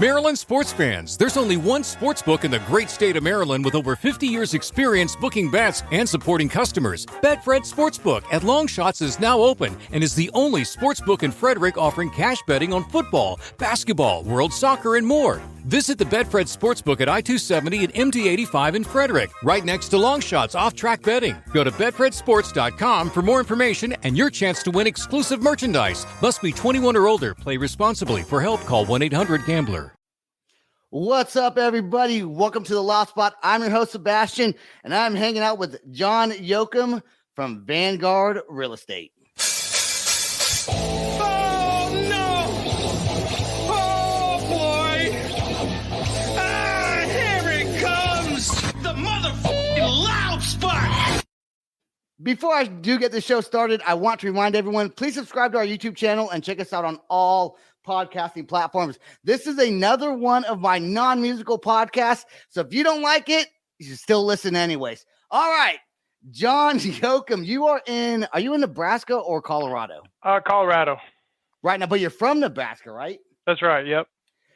Maryland sports fans, there's only one sports book in the great state of Maryland with over 50 years experience booking bets and supporting customers. Betfred Sportsbook at Longshots is now open and is the only sportsbook in Frederick offering cash betting on football, basketball, world soccer, and more. Visit the Betfred Sportsbook at I-270 and MD-85 in Frederick, right next to Longshots off-track betting. Go to betfredsports.com for more information and your chance to win exclusive merchandise. Must be 21 or older. Play responsibly. For help, call 1-800-GAMBLER. What's up, everybody? Welcome to The Loft Spot. I'm your host, Sebastian, and I'm hanging out with John Yoachim from Vanguard Real Estate. Before I do get the show started, I want to remind everyone, please subscribe to our YouTube channel and check us out on all podcasting platforms. This is another one of my non-musical podcasts, so if you don't like it, you should still listen anyways. All right, John Yoachim, are you in Nebraska or Colorado? Colorado. Right now, but you're from Nebraska, right? That's right, yep.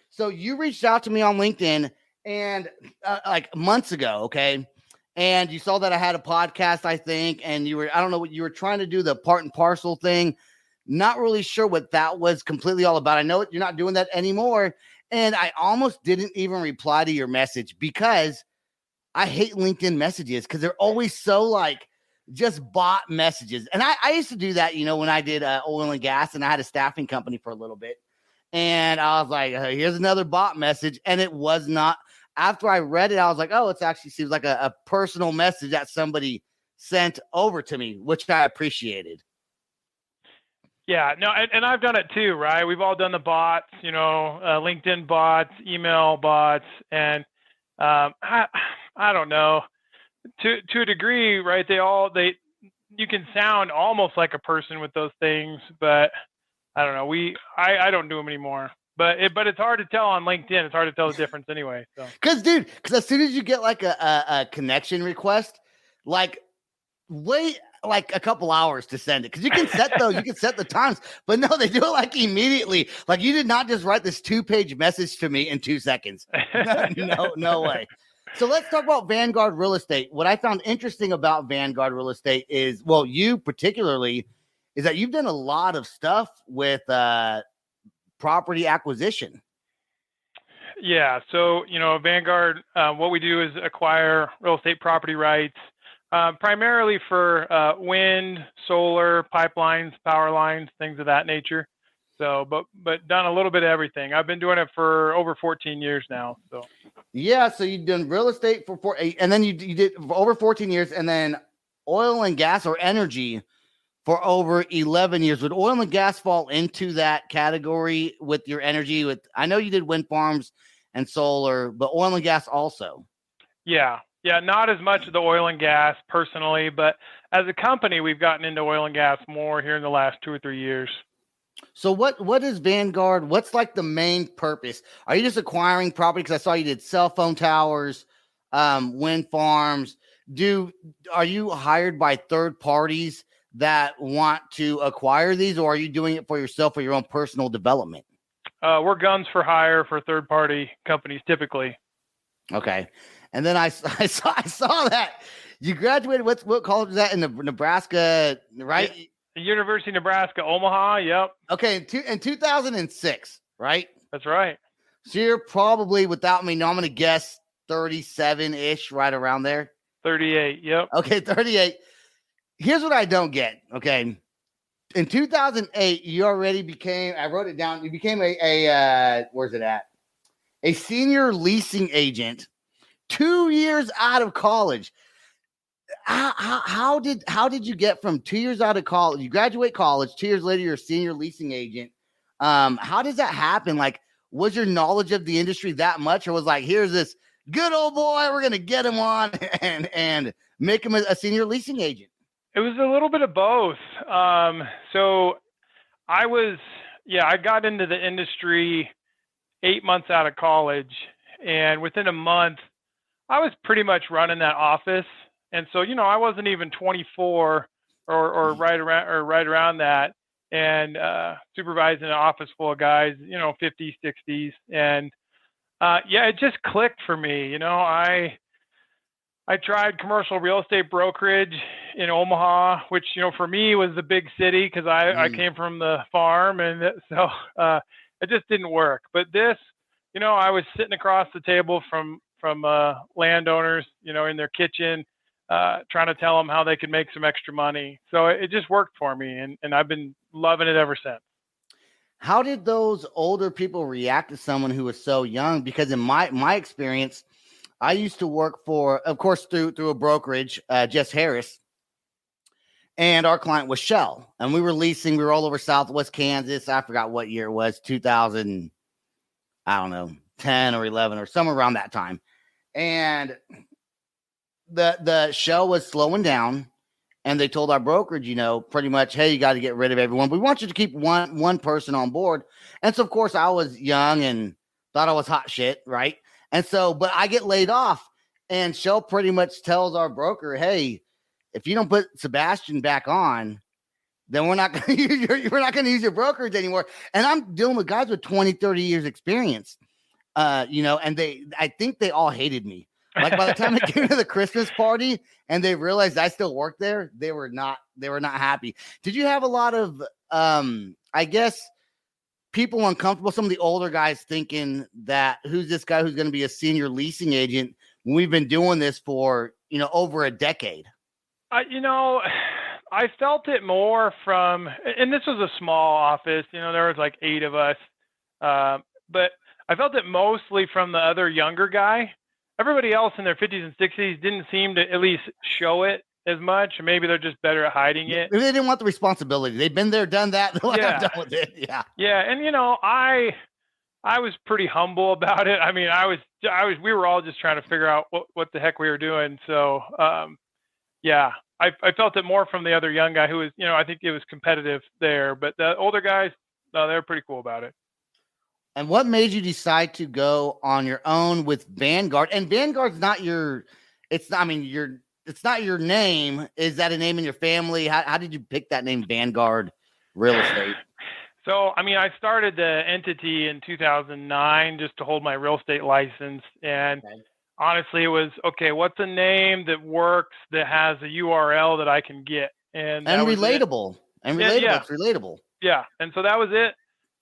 So you reached out to me on LinkedIn and like months ago, okay? And you saw that I had a podcast, I think, and you were trying to do the part and parcel thing. Not really sure what that was completely all about. I know you're not doing that anymore. And I almost didn't even reply to your message because I hate LinkedIn messages because they're always so like just bot messages. And I used to do that, when I did oil and gas and I had a staffing company for a little bit. And I was like, here's another bot message. And it was not. After I read it, I was like, oh, it actually seems like a personal message that somebody sent over to me, which I appreciated. Yeah, no, and I've done it too, right? We've all done the bots, LinkedIn bots, email bots, and I don't know, to a degree, right? You can sound almost like a person with those things, but I don't know. I don't do them anymore. But it's hard to tell on LinkedIn. It's hard to tell the difference anyway. So. Because as soon as you get like a connection request, wait like a couple hours to send it. Because you can set the times. But no, they do it like immediately. Like you did not just write this 2-page message to me in 2 seconds. No way. So let's talk about Vanguard Real Estate. What I found interesting about Vanguard Real Estate is, well, you particularly, is that you've done a lot of stuff with property acquisition. Yeah. So, Vanguard, what we do is acquire real estate property rights, primarily for wind, solar, pipelines, power lines, things of that nature. So, but done a little bit of everything. I've been doing it for over 14 years now. So, yeah. So you've done real estate for and then you did for over 14 years, and then oil and gas or energy for over 11 years. Would oil and gas fall into that category with your energy? I know you did wind farms and solar, but oil and gas also. Yeah. Not as much of the oil and gas personally, but as a company, we've gotten into oil and gas more here in the last 2 or 3 years. So what is Vanguard? What's like the main purpose? Are you just acquiring property? Because I saw you did cell phone towers, wind farms. Are you hired by third parties that want to acquire these, or are you doing it for yourself for your own personal development? We're guns for hire for third-party companies typically. Okay. And then I saw that you graduated. What college was that in Nebraska, right? Yeah, University of Nebraska, Omaha. Yep. Okay. In 2006, right? That's right. So you're probably, without me, no, I'm going to guess 37-ish, right around there. 38. Yep. Okay. 38. Here's what I don't get, okay? In 2008, you already became, I wrote it down, you became where's it at? A senior leasing agent 2 years out of college. How did you get from 2 years out of college? You graduate college, 2 years later, you're a senior leasing agent. How does that happen? Like, was your knowledge of the industry that much, or was like, here's this good old boy, we're going to get him on and make him a senior leasing agent? It was a little bit of both. So I got into the industry 8 months out of college, and within a month, I was pretty much running that office. And so, I wasn't even 24 or right around that, and supervising an office full of guys, 50s, 60s. And Yeah, it just clicked for me. I tried commercial real estate brokerage in Omaha, which, for me was the big city because I Mm. came from the farm. And so it just didn't work. But this, I was sitting across the table from landowners, in their kitchen, trying to tell them how they could make some extra money. So it just worked for me. And I've been loving it ever since. How did those older people react to someone who was so young? Because in my experience, I used to work for, of course, through a brokerage, Jess Harris, and our client was Shell, and we were all over Southwest Kansas. I forgot what year it was, 2000, I don't know, 10 or 11 or somewhere around that time. And the Shell was slowing down, and they told our brokerage, pretty much, hey, you got to get rid of everyone. We want you to keep one person on board. And so, of course, I was young and thought I was hot shit, right? And so, but I get laid off, and Shell pretty much tells our broker, hey, if you don't put Sebastian back on, then we're not going to use your brokerage anymore. And I'm dealing with guys with 20, 30 years experience, and I think they all hated me. Like by the time they came to the Christmas party and they realized I still worked there, they were not happy. Did you have a lot of, I guess, people uncomfortable, some of the older guys thinking that who's this guy who's going to be a senior leasing agent when we've been doing this for, over a decade? I felt it more from, and this was a small office, there was like 8 of us. But I felt it mostly from the other younger guy. Everybody else in their 50s and 60s didn't seem to at least show it as much. Maybe they're just better at hiding it. They didn't want the responsibility. They've been there, done that. They're like, I'm done with it. Yeah. Yeah. And, I was pretty humble about it. I mean, we were all just trying to figure out what the heck we were doing. So, yeah, I felt it more from the other young guy who was, I think it was competitive there, but the older guys, no, they were pretty cool about it. And what made you decide to go on your own with Vanguard? And Vanguard's not it's not your name. Is that a name in your family? How did you pick that name, Vanguard Real Estate? So, I started the entity in 2009 just to hold my real estate license. And honestly, it was, okay, what's a name that works, that has a URL that I can get? And relatable. It's relatable. Yeah. And so that was it.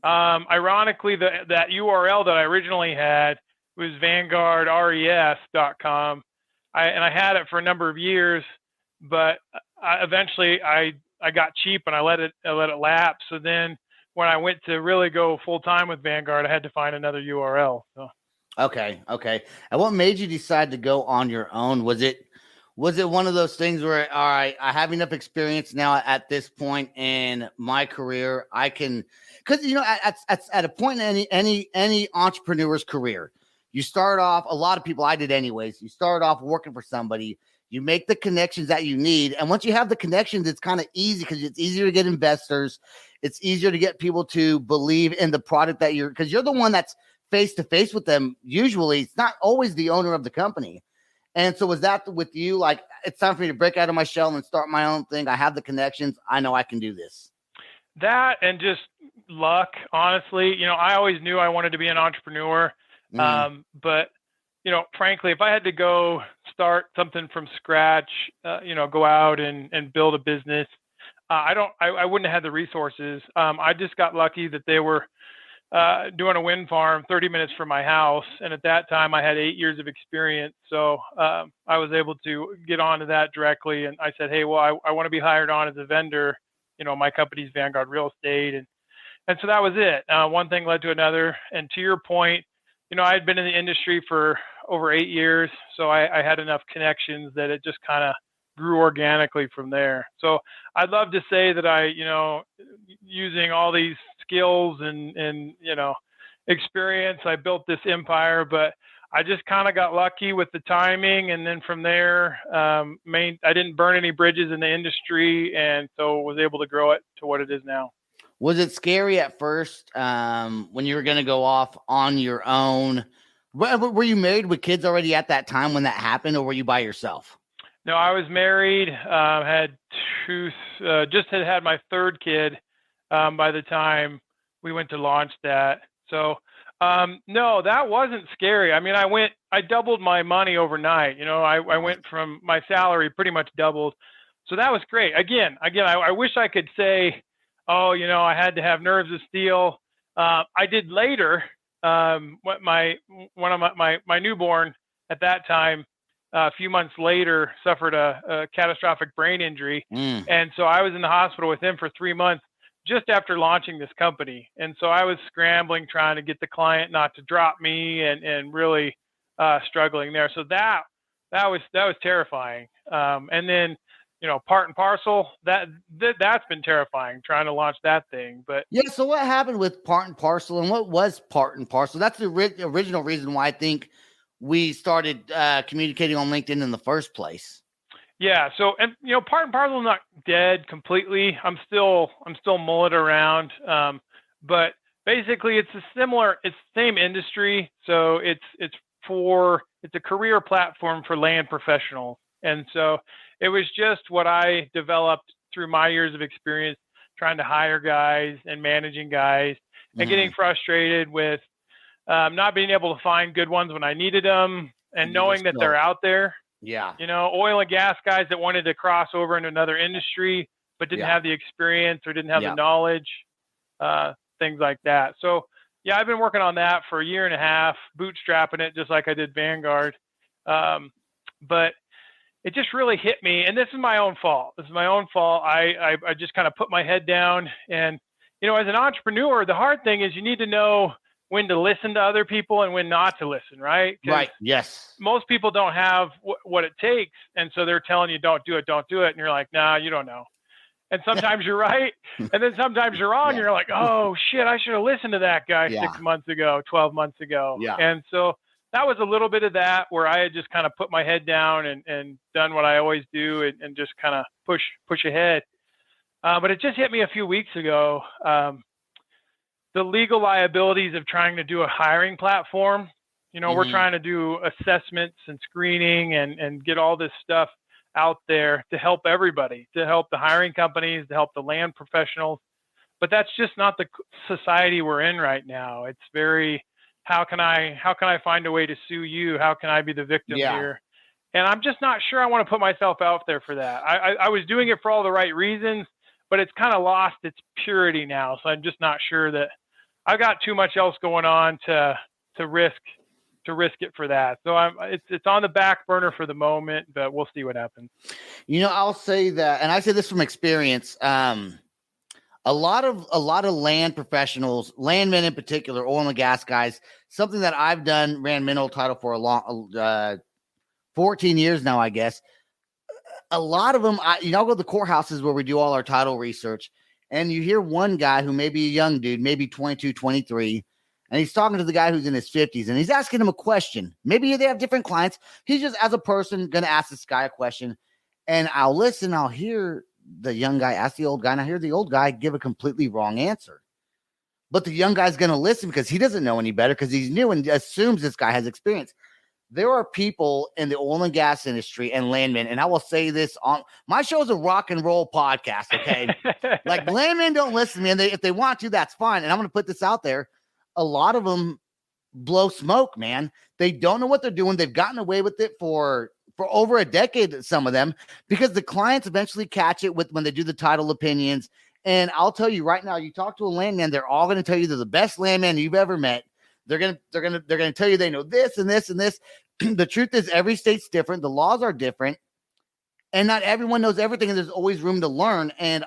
Ironically, that URL that I originally had was vanguardres.com. I had it for a number of years, but eventually I got cheap and I let it lapse. So then when I went to really go full time with Vanguard, I had to find another URL. So. Okay. And what made you decide to go on your own? Was it one of those things where, all right, I have enough experience now at this point in my career, I can, because at a point in any entrepreneur's career, you start off, a lot of people, I did anyways, you start off working for somebody, you make the connections that you need, and once you have the connections, it's kind of easy because it's easier to get investors, it's easier to get people to believe in the product that because you're the one that's face to face with them. Usually, it's not always the owner of the company. And so was that with you? Like, it's time for me to break out of my shell and start my own thing. I have the connections. I know I can do this. That and just luck, honestly. I always knew I wanted to be an entrepreneur. But, frankly, if I had to go start something from scratch, go out and build a business, I wouldn't have had the resources. I just got lucky that they were doing a wind farm 30 minutes from my house. And at that time I had 8 years of experience. So I was able to get onto that directly. And I said, hey, well, I want to be hired on as a vendor. My company's Vanguard Real Estate. And so that was it. One thing led to another. And to your point, I had been in the industry for over 8 years. So I had enough connections that it just kind of grew organically from there. So I'd love to say that I, using all these skills and experience, I built this empire, but I just kind of got lucky with the timing. And then from there, I didn't burn any bridges in the industry. And so was able to grow it to what it is now. Was it scary at first when you were going to go off on your own? Were you married with kids already at that time when that happened, or were you by yourself? No, I was married, had just had my third kid by the time we went to launch that. So No, that wasn't scary. I mean, I doubled my money overnight. I went from my salary pretty much doubled. So that was great. Again, I wish I could say, oh, I had to have nerves of steel. I did later. One of my newborn at that time, a few months later, suffered a catastrophic brain injury. And so I was in the hospital with him for 3 months just after launching this company. And so I was scrambling, trying to get the client not to drop me and really struggling there. So that was terrifying. And then, part and parcel, that's been terrifying, trying to launch that thing. But yeah, so what happened with part and parcel, and what was part and parcel? That's the original reason why I think we started communicating on LinkedIn in the first place. Yeah. So, and part and parcel is not dead completely. I'm still mulling around. But basically it's it's the same industry. So it's a career platform for land professionals. And so it was just what I developed through my years of experience trying to hire guys and managing guys and getting frustrated with not being able to find good ones when I needed them and knowing that they're out there. Yeah. Oil and gas guys that wanted to cross over into another industry, but didn't have the experience or didn't have the knowledge, things like that. So yeah, I've been working on that for a year and a half, bootstrapping it just like I did Vanguard. But it just really hit me, and this is my own fault. I just kind of put my head down, and as an entrepreneur, the hard thing is you need to know when to listen to other people and when not to listen, right? Right. Yes. Most people don't have what it takes, and so they're telling you don't do it, and you're like, nah, you don't know. And sometimes you're right, and then sometimes you're wrong. You're like, oh shit, I should have listened to that guy 6 months ago, 12 months ago. Yeah. And so that was a little bit of that where I had just kind of put my head down and done what I always do and just kind of push ahead. But it just hit me a few weeks ago. The legal liabilities of trying to do a hiring platform. We're trying to do assessments and screening and get all this stuff out there to help everybody, to help the hiring companies, to help the land professionals. But that's just not the society we're in right now. It's very, how can I find a way to sue you? How can I be the victim here? And I'm just not sure I want to put myself out there for that. I was doing it for all the right reasons, but it's kind of lost its purity now. So I'm just not sure that I've got too much else going on to risk it for that. So it's on the back burner for the moment, but we'll see what happens. I'll say that, and I say this from experience. A lot of land professionals, landmen in particular, oil and gas guys, something that I've done, ran mineral title for a long, 14 years now, I guess. A lot of them, I'll go to the courthouses where we do all our title research, and you hear one guy who may be a young dude, maybe 22, 23, and he's talking to the guy who's in his 50s, and he's asking him a question. Maybe they have different clients. He's just, as a person, going to ask this guy a question, and I'll listen. I'll hear the young guy ask the old guy, and I hear the old guy give a completely wrong answer. But the young guy's going to listen because he doesn't know any better because he's new and assumes this guy has experience. There are people in the oil and gas industry and landmen, and I will say this on my show is a rock and roll podcast, okay? Like landmen don't listen to me, and if they want to, that's fine. And I'm going to put this out there. A lot of them blow smoke, man. They don't know what they're doing. They've gotten away with it for over a decade, some of them, because the clients eventually catch it when they do the title opinions. And I'll tell you right now, you talk to a landman, they're all going to tell you they're the best landman you've ever met. They're going to tell you they know this and this and this. The truth is every state's different. The laws are different, and not everyone knows everything. And there's always room to learn. And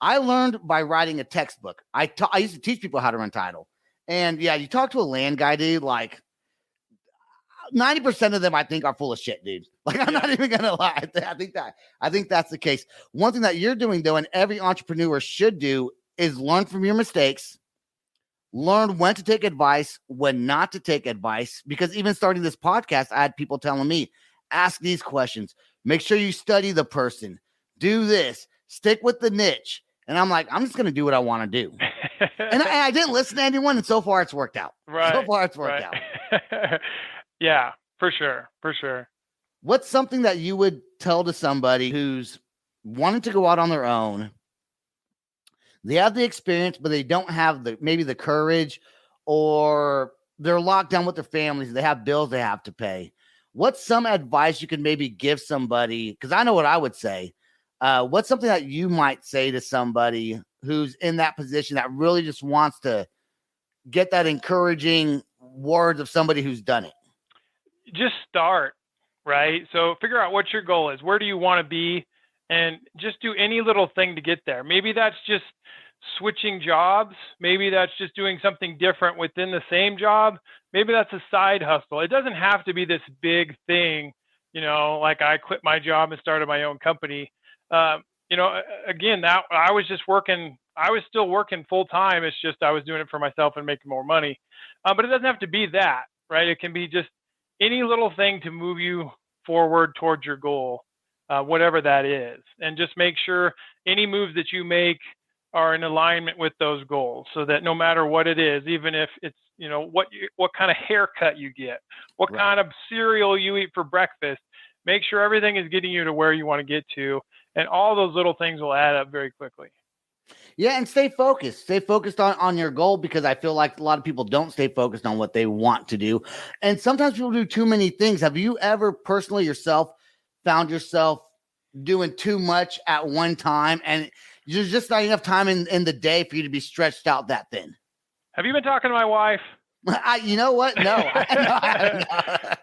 I learned by writing a textbook. I used to teach people how to run title. And yeah, you talk to a land guy, dude, like 90% of them I think are full of shit, dude. Like I'm not even gonna lie. I think that's the case. One thing that you're doing though, and every entrepreneur should do, is learn from your mistakes, learn when to take advice, when not to take advice. Because even starting this podcast, I had people telling me, ask these questions, make sure you study the person, do this, stick with the niche. And I'm like, I'm just gonna do what I want to do. And I didn't listen to anyone, and so far it's worked out. Right. So far it's worked out. Yeah, for sure. For sure. What's something that you would tell to somebody who's wanting to go out on their own? They have the experience, but they don't have maybe the courage or they're locked down with their families, they have bills they have to pay. What's some advice you could maybe give somebody? Because I know what I would say. What's something that you might say to somebody who's in that position that really just wants to get that encouraging words of somebody who's done it? Just start, right? So figure out what your goal is. Where do you want to be? And just do any little thing to get there. Maybe that's just switching jobs. Maybe that's just doing something different within the same job. Maybe that's a side hustle. It doesn't have to be this big thing, like I quit my job and started my own company. Again, that I was still working full time. It's just I was doing it for myself and making more money. But it doesn't have to be that, right? It can be just any little thing to move you forward towards your goal, whatever that is. And just make sure any moves that you make are in alignment with those goals, so that no matter what it is, even if it's, what kind of haircut you get, what kind of cereal you eat for breakfast, make sure everything is getting you to where you want to get to. And all those little things will add up very quickly. Yeah, and stay focused. Stay focused on your goal, because I feel like a lot of people don't stay focused on what they want to do. And sometimes people do too many things. Have you ever personally yourself found yourself doing too much at one time, and there's just not enough time in the day for you to be stretched out that thin? Have you been talking to my wife? You know what? No.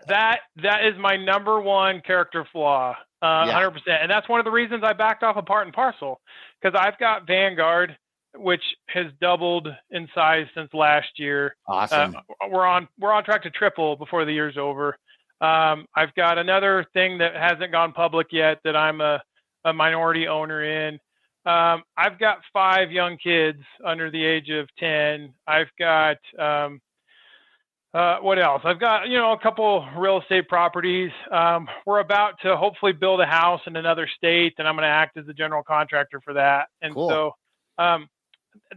That is my number one character flaw, 100%. And that's one of the reasons I backed off of Part and Parcel, because I've got Vanguard, which has doubled in size since last year. Awesome. We're on track to triple before the year's over. I've got another thing that hasn't gone public yet that I'm a minority owner in. I've got 5 young kids under the age of 10. I've got, what else? I've got, a couple real estate properties. We're about to hopefully build a house in another state, and I'm going to act as the general contractor for that. And cool. So,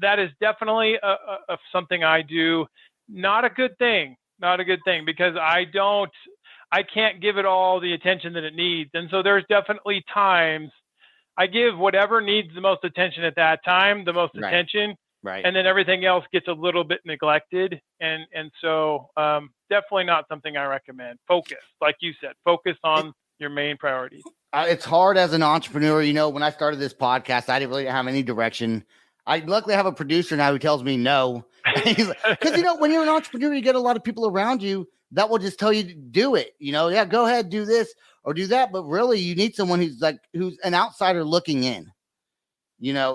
that is definitely something I do. Not a good thing, because I can't give it all the attention that it needs. And so there's definitely times I give whatever needs the most attention at that time, the most attention. Right. And then everything else gets a little bit neglected. And so definitely not something I recommend. Focus, like you said, focus on your main priorities. It's hard as an entrepreneur. When I started this podcast, I didn't really have any direction. I luckily have a producer now who tells me no. Because, when you're an entrepreneur, you get a lot of people around you that will just tell you to do it. Yeah, go ahead, do this or do that. But really, you need someone who's an outsider looking in.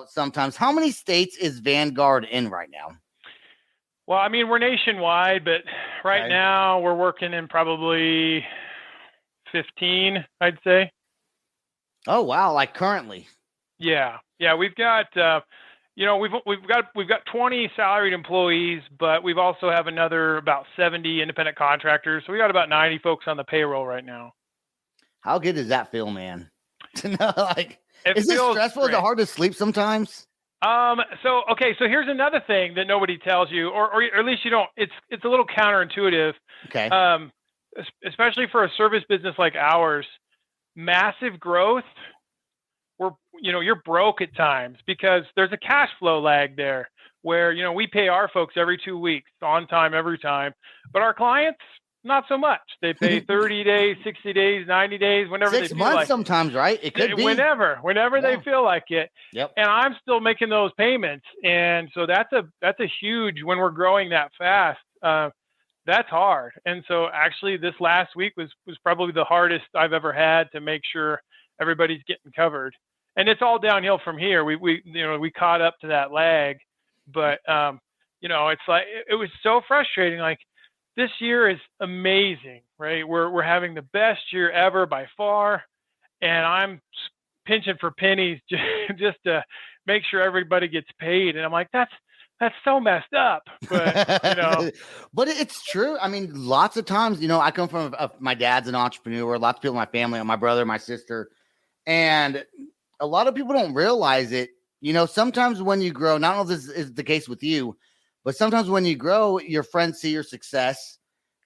Sometimes. How many states is Vanguard in right now? Well, I mean, we're nationwide, but right now we're working in probably 15, I'd say. Oh, wow. Like currently. Yeah. We've got, we've got 20 salaried employees, but we've also have another about 70 independent contractors. So we got about 90 folks on the payroll right now. How good does that feel, man? To know, is it stressful? Great. Is it hard to sleep sometimes? So here's another thing that nobody tells you, or at least you don't. It's a little counterintuitive. Okay. Especially for a service business like ours, massive growth. You're broke at times because there's a cash flow lag there where, we pay our folks every 2 weeks on time, every time, but our clients, not so much. They pay 30 days, 60 days, 90 days, whenever 6 they feel months like sometimes, it. Right? It could be. Whenever they feel like it. Yep. And I'm still making those payments. And so that's a huge, when we're growing that fast, that's hard. And so actually this last week was probably the hardest I've ever had to make sure everybody's getting covered. And it's all downhill from here. We caught up to that lag, but it's like, it was so frustrating. Like, this year is amazing, right? We're having the best year ever by far, and I'm pinching for pennies just to make sure everybody gets paid. And I'm like, that's so messed up, but But it's true. I mean, lots of times, I come from my dad's an entrepreneur. Lots of people in my family, my brother, my sister, and a lot of people don't realize it. Sometimes when you grow, not know if this is the case with you, but sometimes when you grow, your friends see your success,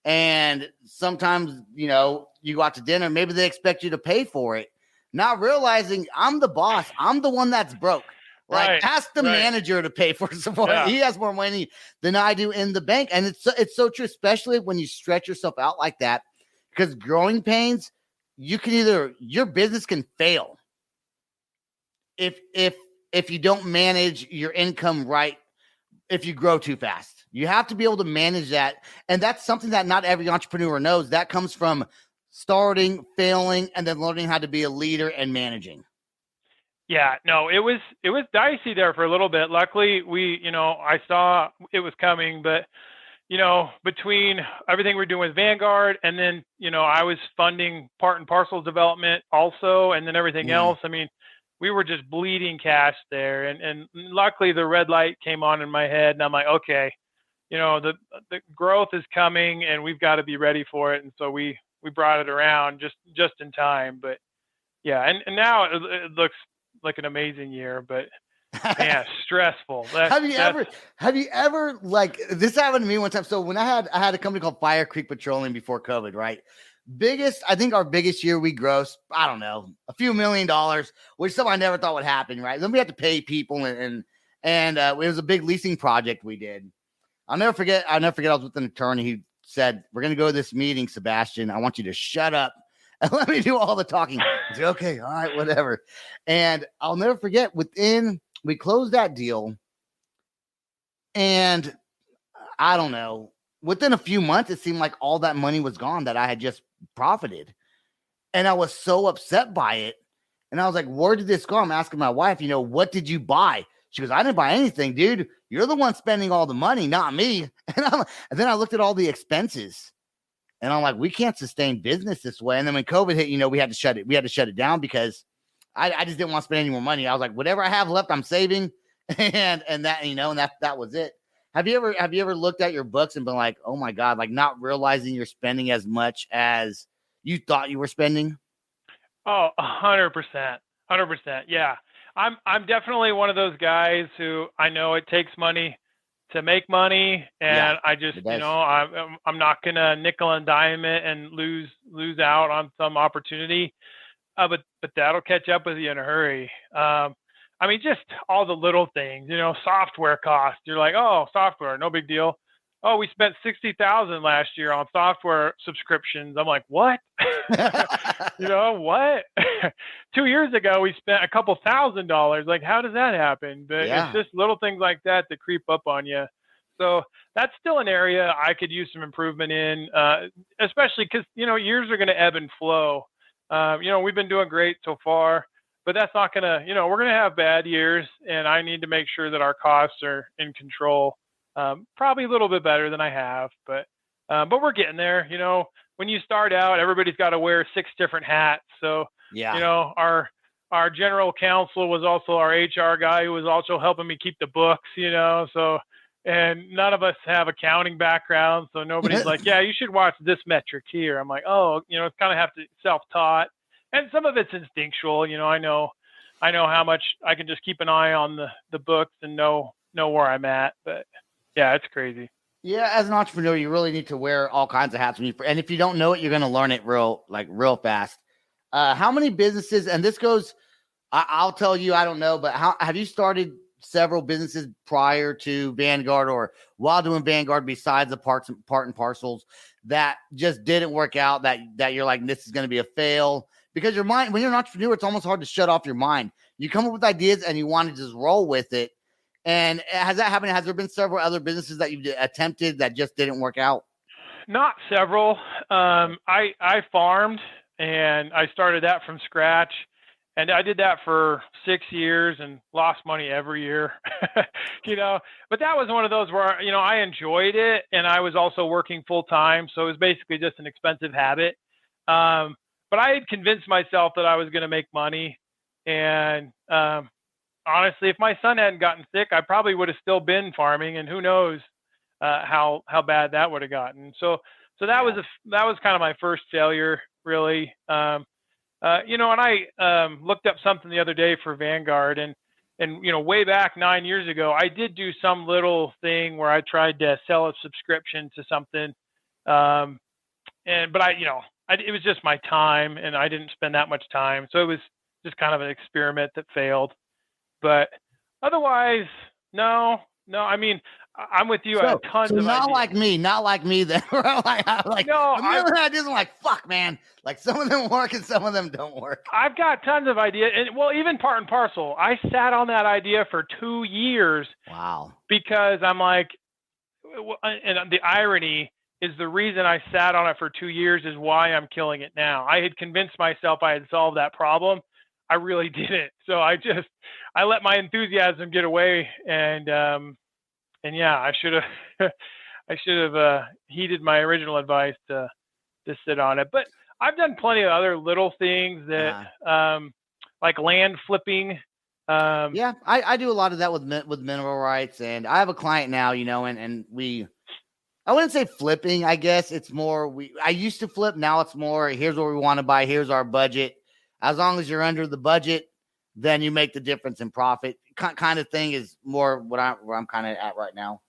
and sometimes, you go out to dinner, maybe they expect you to pay for it, not realizing I'm the boss. I'm the one that's broke. Like, Right. ask the manager to pay for support. Yeah. He has more money than I do in the bank. And it's so true, especially when you stretch yourself out like that, because growing pains, your business can fail if you don't manage your income right, if you grow too fast. You have to be able to manage that. And that's something that not every entrepreneur knows. That comes from starting, failing, and then learning how to be a leader and managing. Yeah, no, it was dicey there for a little bit. Luckily, I saw it was coming, but between everything we're doing with Vanguard, and then I was funding part and parcel development also, and then everything else. I mean, we were just bleeding cash there, and luckily the red light came on in my head, and I'm like, okay, the growth is coming, and we've got to be ready for it. And so we brought it around just in time. But yeah, and now it looks like an amazing year, but man, stressful. Have you ever like, this happened to me one time? So when I had a company called Fire Creek Petroleum before COVID, right? I think our biggest year we grossed, I don't know, a few $1 million, which something I never thought would happen, right? Then we had to pay people, and it was a big leasing project we did. I'll never forget. I was with an attorney. He said, "We're going to go to this meeting, Sebastian. I want you to shut up and let me do all the talking." I said, "Okay, all right, whatever." And I'll never forget, we closed that deal, and I don't know, within a few months, it seemed like all that money was gone that I had just profited. And I was so upset by it. And I was like, where did this go? I'm asking my wife, what did you buy? She goes, I didn't buy anything, dude. You're the one spending all the money, not me. And then I looked at all the expenses, and I'm like, we can't sustain business this way. And then when COVID hit, we had to shut it down because I just didn't want to spend any more money. I was like, whatever I have left, I'm saving. And that was it. Have you ever looked at your books and been like, oh my God, like not realizing you're spending as much as you thought you were spending? Oh, 100%. 100%. Yeah. I'm definitely one of those guys who, I know it takes money to make money, and I just, I'm not going to nickel and dime it and lose out on some opportunity. But that'll catch up with you in a hurry. I mean, just all the little things, software costs. You're like, oh, software, no big deal. Oh, we spent $60,000 last year on software subscriptions. I'm like, what? What? 2 years ago, we spent a couple $1,000s. Like, how does that happen? But it's just little things like that creep up on you. So that's still an area I could use some improvement in, especially because, years are going to ebb and flow. We've been doing great so far, but that's not going to, we're going to have bad years, and I need to make sure that our costs are in control. Probably a little bit better than I have, but we're getting there. When you start out, everybody's got to wear 6 different hats. So, our general counsel was also our HR guy, who was also helping me keep the books, so, and none of us have accounting backgrounds. So nobody's like, yeah, you should watch this metric here. I'm like, oh, it's kind of have to self-taught, and some of it's instinctual. I know how much I can just keep an eye on the books and know where I'm at, but yeah, it's crazy. Yeah, as an entrepreneur, you really need to wear all kinds of hats. And if you don't know it, you're going to learn it real fast. How many businesses, and this goes, I'll tell you, I don't know, but how have you started several businesses prior to Vanguard or while doing Vanguard besides the part and parcels that just didn't work out, that you're like, this is going to be a fail? Because your mind, when you're an entrepreneur, it's almost hard to shut off your mind. You come up with ideas and you want to just roll with it. And has that happened? Has there been several other businesses that you attempted that just didn't work out? Not several. I farmed, and I started that from scratch, and I did that for 6 years and lost money every year, but that was one of those where, I enjoyed it, and I was also working full time. So it was basically just an expensive habit. But I had convinced myself that I was going to make money. And, honestly, if my son hadn't gotten sick, I probably would have still been farming, and who knows how bad that would have gotten. So that was kind of my first failure, really. And I looked up something the other day for Vanguard, and way back 9 years ago, I did do some little thing where I tried to sell a subscription to something, but it was just my time, and I didn't spend that much time, so it was just kind of an experiment that failed. But Otherwise, no. I mean, I'm with you. I have tons of not ideas. not like me then. like No, a million ideas. I'm like, fuck, man. Like some of them work and some of them don't work. I've got tons of ideas. And well, even part and parcel, I sat on that idea for 2 years. Wow. Because I'm like, and the irony is the reason I sat on it for 2 years is why I'm killing it now. I had convinced myself I had solved that problem. I really didn't. So I let my enthusiasm get away, and yeah, I should have heeded my original advice to sit on it. But I've done plenty of other little things that like land flipping. Yeah, I do a lot of that with mineral rights, and I have a client now, and I wouldn't say flipping. I guess it's more I used to flip. Now it's more, here's what we want to buy. Here's our budget. As long as you're under the budget, then you make the difference in profit. Kind of thing is more where I'm kind of at right now.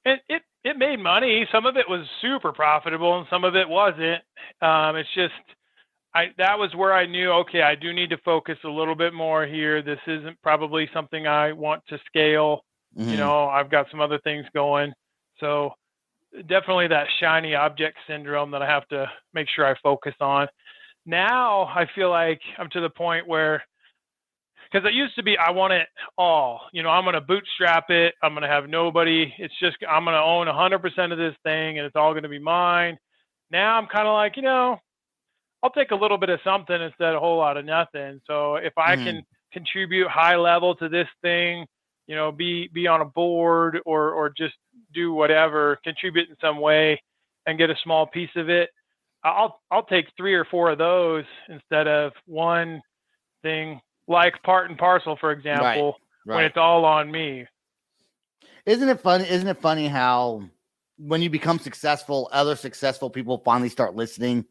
And it made money. Some of it was super profitable, and some of it wasn't. It's just that was where I knew, okay, I do need to focus a little bit more here. This isn't probably something I want to scale. Mm-hmm. I've got some other things going. So definitely that shiny object syndrome that I have to make sure I focus on. Now I feel like I'm to the point where, because it used to be, I want it all. I'm going to bootstrap it. I'm going to have nobody. It's just, I'm going to own 100% of this thing, and it's all going to be mine. Now I'm kind of like, I'll take a little bit of something instead of a whole lot of nothing. So if I can contribute high level to this thing, be on a board or just do whatever, contribute in some way and get a small piece of it, I'll take 3 or 4 of those instead of one thing, like part and parcel, for example, right. when it's all on me. Isn't it funny how when you become successful, other successful people finally start listening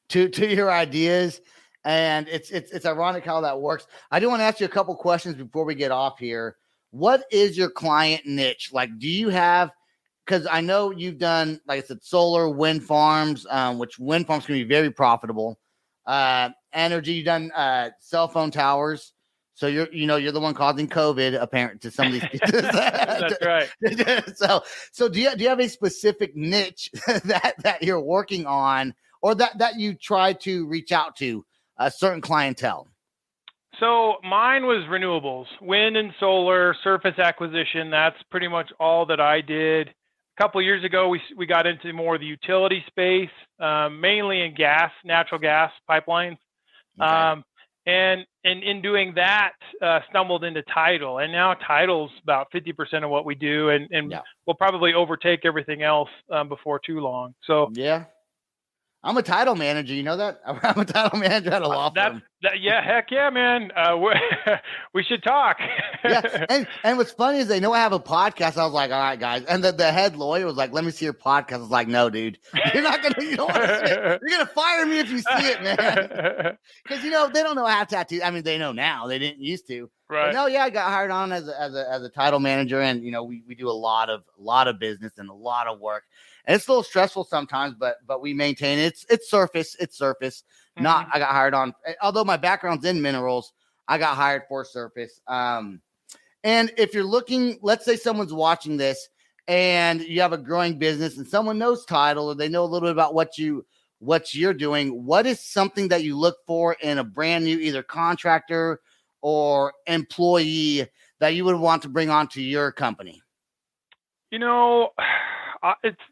to your ideas? And it's ironic how that works. I do want to ask you a couple questions before we get off here. What is your client niche? Like, do you have, because I know you've done, like I said, solar, wind farms, which wind farms can be very profitable. Energy, you've done cell phone towers. So you're the one causing COVID, apparent to some of these. That's right. So do you have a specific niche that you're working on, or that you try to reach out to a certain clientele? So mine was renewables, wind and solar, surface acquisition. That's pretty much all that I did. A couple of years ago, we got into more of the utility space, mainly in natural gas pipelines. Okay. And in doing that, stumbled into title. And now title's about 50% of what we do, and we'll probably overtake everything else before too long. So yeah. I'm a title manager. You know that? I'm a title manager at a law firm. Heck yeah, man. We should talk. Yeah. And what's funny is they know I have a podcast. I was like, all right, guys. And the head lawyer was like, let me see your podcast. I was like, no, dude, you don't want to see it. You're going to fire me if you see it, man. Because, they don't know how to tattoo. I mean, they know now. They didn't used to. Right. But no, yeah, I got hired on as a title manager. And, we do a lot of business and a lot of work. And it's a little stressful sometimes, but we maintain it. It's surface. Mm-hmm. Not, I got hired on, although my background's in minerals, I got hired for surface. And if you're looking, let's say someone's watching this and you have a growing business and someone knows title, or they know a little bit about what you're doing. What is something that you look for in a brand new, either contractor or employee, that you would want to bring onto your company?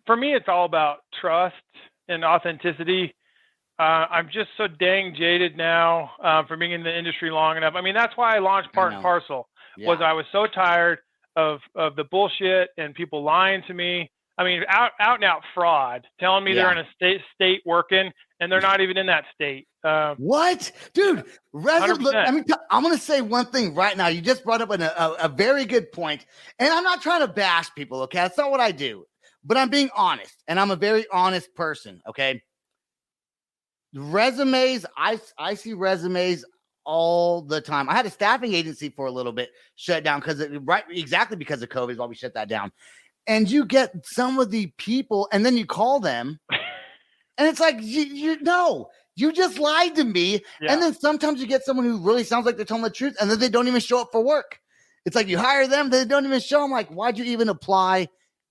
For me, it's all about trust and authenticity. I'm just so dang jaded now for being in the industry long enough. I mean, that's why I launched Part and Parcel. Was I was so tired of the bullshit and people lying to me. I mean, out and out fraud, telling me they're in a state working, and they're not even in that state. What, dude? Look, I'm going to say one thing right now. You just brought up a very good point, and I'm not trying to bash people. Okay, that's not what I do. But I'm being honest, and I'm a very honest person, okay? Resumes, I see resumes all the time. I had a staffing agency for a little bit shut down because of COVID is why we shut that down. And you get some of the people, and then you call them, and it's like, you just lied to me. Yeah. And then sometimes you get someone who really sounds like they're telling the truth, and then they don't even show up for work. It's like you hire them, they don't even show them. Like, why'd you even apply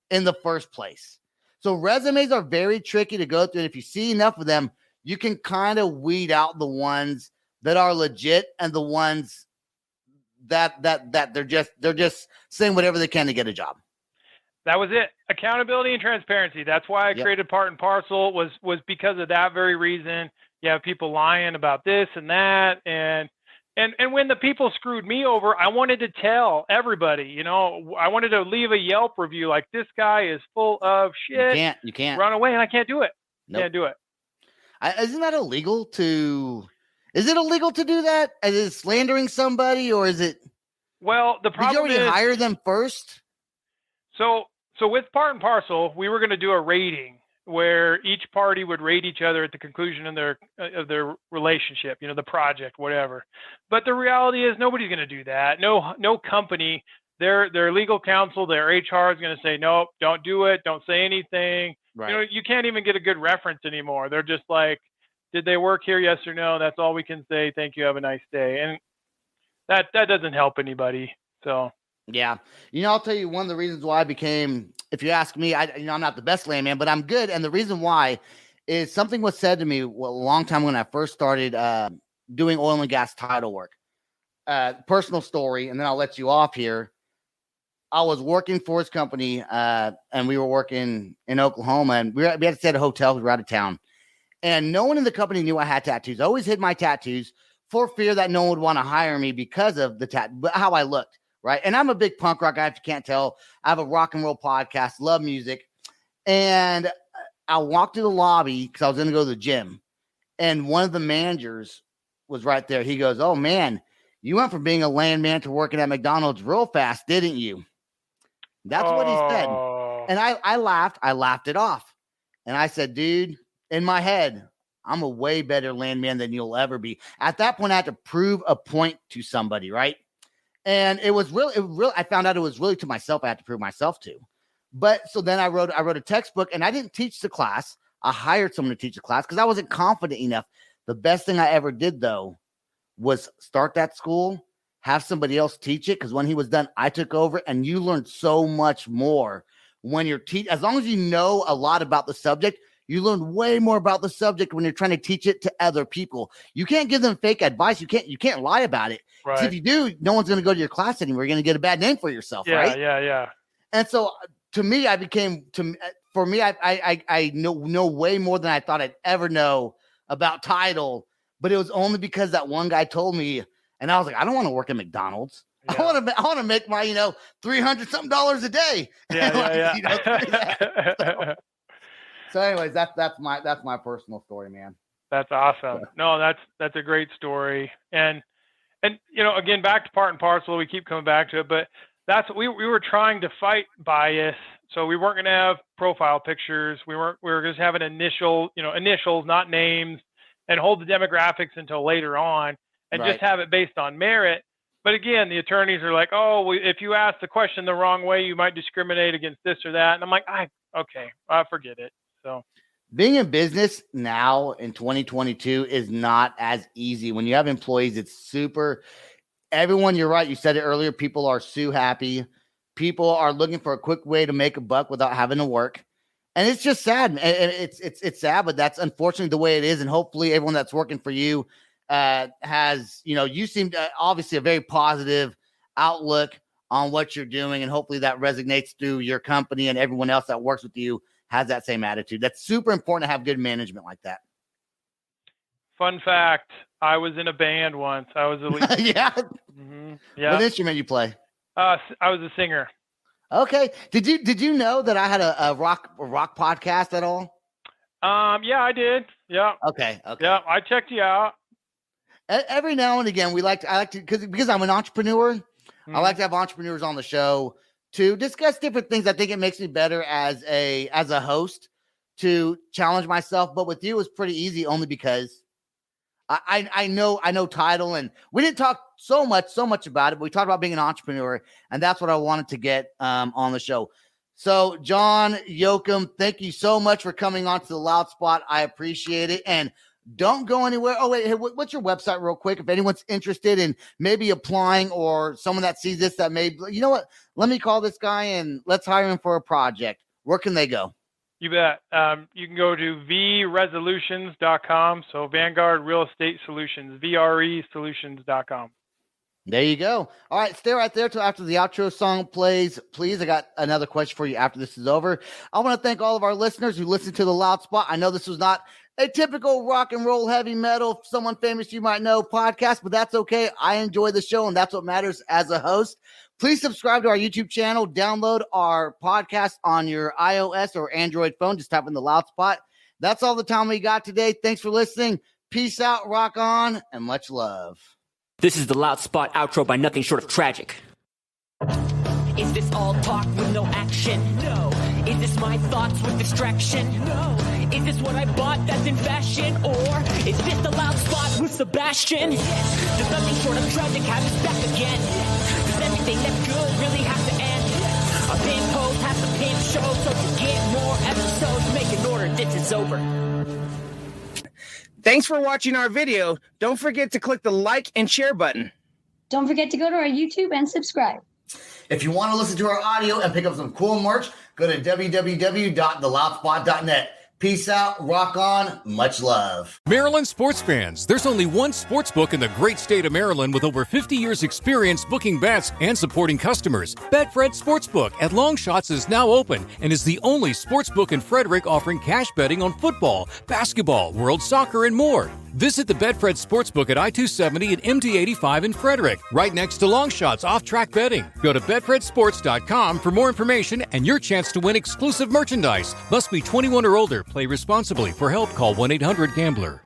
in the first place? So resumes are very tricky to go through. And if you see enough of them, you can kind of weed out the ones that are legit and the ones that they're just saying whatever they can to get a job. That was it. Accountability and transparency. That's why I created Part and Parcel was because of that very reason. You have people lying about this and that. And when the people screwed me over, I wanted to tell everybody, you know, I wanted to leave a Yelp review like, this guy is full of shit. You can't run away. And I can't do it. Nope. Can't do it. Isn't that illegal to, is it illegal to do that? Is it slandering somebody, or is it? Well, the problem did you already hire them first? So with Part and Parcel, we were going to do a rating where each party would rate each other at the conclusion of their relationship, you know, the project, whatever. But the reality is nobody's going to do that. No company, their legal counsel, their HR is going to say, nope, don't do it. Don't say anything. Right. You know, you can't even get a good reference anymore. They're just like, did they work here? Yes or no? That's all we can say. Thank you. Have a nice day. And that doesn't help anybody. So. Yeah. You know, I'll tell you one of the reasons why I became, if you ask me, I'm not the best landman, but I'm good. And the reason why is something was said to me a long time when I first started doing oil and gas title work. Personal story, and then I'll let you off here. I was working for his company, and we were working in Oklahoma, and we had to stay at a hotel because we were out of town. And no one in the company knew I had tattoos. I always hid my tattoos for fear that no one would want to hire me because of how I looked. Right. And I'm a big punk rock guy, if you can't tell. I have a rock and roll podcast, love music. And I walked to the lobby because I was going to go to the gym. And one of the managers was right there. He goes, "Oh, man, you went from being a landman to working at McDonald's real fast, didn't you?" That's what he said. And I laughed. I laughed it off. And I said, dude, in my head, I'm a way better landman than you'll ever be. At that point, I had to prove a point to somebody, right? And it was really, I found out it was really to myself. I had to prove myself to. But so then I wrote a textbook, and I didn't teach the class. I hired someone to teach the class because I wasn't confident enough. The best thing I ever did, though, was start that school, have somebody else teach it. Because when he was done, I took over, and you learned so much more when you're teaching. As long as you know a lot about the subject, you learn way more about the subject when you're trying to teach it to other people. You can't give them fake advice. You can't lie about it. Right. If you do, no one's going to go to your class anymore. You're going to get a bad name for yourself, right? Yeah. And so to me, I know way more than I thought I'd ever know about title, but it was only because that one guy told me, and I was like, I don't want to work at McDonald's. Yeah. I want to make my, $300 something a day. Yeah. So anyways, that's my personal story, man. That's awesome. No, that's a great story. And again, back to Part and Parcel, we keep coming back to it, but that's we were trying to fight bias. So we weren't going to have profile pictures. We were just having initials, not names, and hold the demographics until later on, and just have it based on merit. But again, the attorneys are like, oh, if you ask the question the wrong way, you might discriminate against this or that. And I'm like, forget it. So being in business now in 2022 is not as easy. When you have employees, it's super. Everyone, you're right. You said it earlier. People are so happy. People are looking for a quick way to make a buck without having to work. And it's just sad. It's sad, but that's unfortunately the way it is. And hopefully everyone that's working for you has, you seem obviously a very positive outlook on what you're doing. And hopefully that resonates through your company, and everyone else that works with you has that same attitude. That's super important to have good management like that. Fun fact, I was in a band once. I was a lead. Yeah. Mm-hmm. Yeah. What instrument you play? I was a singer. Okay. Did you know that I had a rock podcast at all? Yeah, I did. Yeah. Okay. Yeah, I checked you out. Every now and again, I like to because I'm an entrepreneur. Mm-hmm. I like to have entrepreneurs on the show to discuss different things. I think it makes me better as a host to challenge myself. But with you, it was pretty easy only because I know title, and we didn't talk so much about it, but we talked about being an entrepreneur, and that's what I wanted to get on the show. So John, Yoachim, thank you so much for coming on to the Loud Spot. I appreciate it. And Don't go anywhere. Oh, wait. Hey, what's your website real quick? If anyone's interested in maybe applying, or someone that sees this that may, you know what? Let me call this guy and let's hire him for a project. Where can they go? You bet. You can go to vresolutions.com. So Vanguard Real Estate Solutions, VREsolutions.com. There you go. All right, stay right there till after the outro song plays. Please, I got another question for you after this is over. I want to thank all of our listeners who listened to The Loud Spot. I know this was not a typical rock and roll, heavy metal, someone famous you might know podcast, but that's okay. I enjoy the show, and that's what matters as a host. Please subscribe to our YouTube channel. Download our podcast on your iOS or Android phone. Just type in The Loud Spot. That's all the time we got today. Thanks for listening. Peace out, rock on, and much love. This is the Loud Spot outro by Nothing Short of Tragic. Is this all talk with no action? No. Is this my thoughts with distraction? No. Is this what I bought that's in fashion? Or is this the Loud Spot with Sebastian? Yes. Does Nothing Short of Tragic have his back again? Yes. Does everything that's good really have to end? Yes. A pin post has to pin show, so to get more episodes, make an order, this is over. Thanks for watching our video. Don't forget to click the like and share button. Don't forget to go to our YouTube and subscribe. If you want to listen to our audio and pick up some cool merch, go to www.theloudspot.net. Peace out, rock on, much love. Maryland sports fans, there's only one sports book in the great state of Maryland with over 50 years experience booking bets and supporting customers. Betfred Sportsbook at Longshots is now open and is the only sports book in Frederick offering cash betting on football, basketball, world soccer, and more. Visit the Betfred Sportsbook at I-270 and MD-85 in Frederick, right next to Longshots off-track betting. Go to betfredsports.com for more information and your chance to win exclusive merchandise. Must be 21 or older. Play responsibly. For help, call 1-800-GAMBLER.